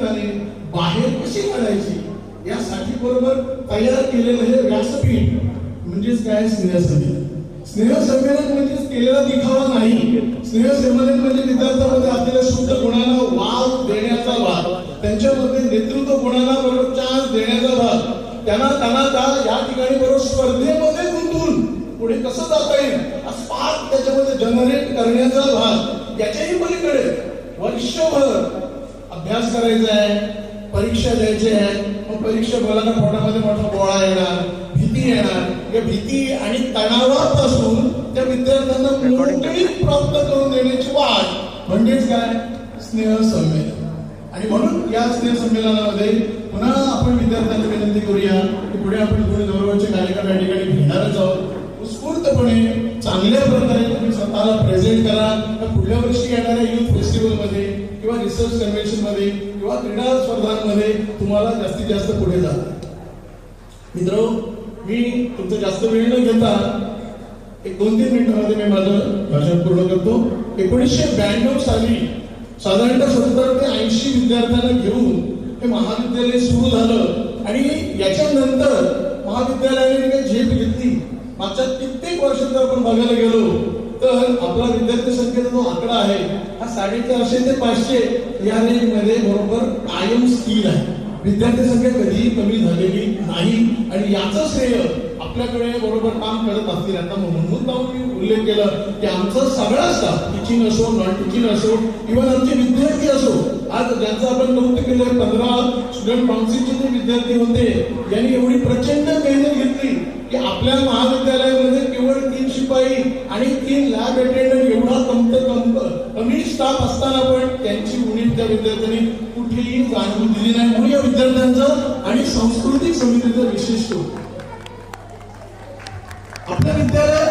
निमित्ताने बाहेर कशी काढायची यासाठी बरोबर तयार केलेलं हे व्यासपीठ म्हणजेच काय स्नेहसंमेलन. स्नेहसंमेलन म्हणजेच केलेला दिखावा नाही. स्नेहसंमेलन म्हणजे विद्यार्थ्यांमध्ये असलेल्या शुद्ध गुणांना वाव देण्याचा भाग, त्यांच्यामध्ये नेतृत्व गुणांना बरोबर चान्स देण्याचा भाग, त्यांना या ठिकाणी बरोबर स्पर्धेमध्ये गुंतवून पुढे कसं जाता येईल स्पार्क त्याच्यामध्ये जनरेट करण्याचा भाग. याच्याही पलीकडे वर्षभर अभ्यास करायचा आहे, परीक्षा द्यायची आहे. मग परीक्षा बोलायला पोटामध्ये मोठा गोळा येणार, भीती येणार. या भीती आणि तणावापासून त्या विद्यार्थ्यांना मोकळीक प्राप्त करून देण्याची वाट म्हणजेच काय स्नेहसंमेलन. आणि म्हणून या स्नेहसंमेलनामध्ये पुन्हा आपण विद्यार्थ्यांना विनंती करूया की पुढे आपण दोन गौरवाचे कार्यक्रम या ठिकाणी घेणारच आहोत. उत्स्फूर्तपणे चांगल्या प्रकारे तुम्ही स्वतःला प्रेझेंट करा. पुढल्या वर्षी येणाऱ्या युथ फेस्टिवलमध्ये किंवा रिसर्च कन्व्हेन्शन मध्ये किंवा क्रीडा स्पर्धांमध्ये तुम्हाला जास्तीत जास्त पुढे जा. मित्र, मी तुमचं जास्त वेळ न घेता एक 2-3 मिनिटांमध्ये मी माझं भाषण पूर्ण करतो. 1992 साली साधारणतः 70 ते 80 विद्यार्थ्यांना घेऊन हे महाविद्यालय सुरू झालं आणि याच्यानंतर महाविद्यालयाने झेप घेतली. मागच्या कित्येक वर्षात आपण बघायला गेलो तर आपला विद्यार्थी संख्येचा जो आकडा आहे हा 450 ते 500 या रेंजमध्ये बरोबर कायम स्थिर आहे. विद्यार्थी संख्या कधीही कमी झालेली नाही आणि याचं श्रेय आपल्याकडे बरोबर काम करत असतील. आता म्हणून मी उल्लेख केला की आमचा सगळा स्टाफ टीचिंग असो, नॉन टीचिंग असो, इव्हन आमचे विद्यार्थी असो, आज ज्यांचं आपण कौतुक केलं 15 स्टुडंट काउन्सिलचे जे विद्यार्थी होते यांनी एवढी प्रचंड मेहनत घेतली की आपल्या महाविद्यालयामध्ये केवळ 3 शिपाई आणि 3 लॅब अटेंडंट एवढा कमी स्टाफ असताना पण त्यांची उणीव त्या विद्यार्थ्यांनी कुठेही जाणवू दिली नाही. म्हणून या विद्यार्थ्यांचं आणि सांस्कृतिक समितीचं विशेष आपल्या विद्यालयात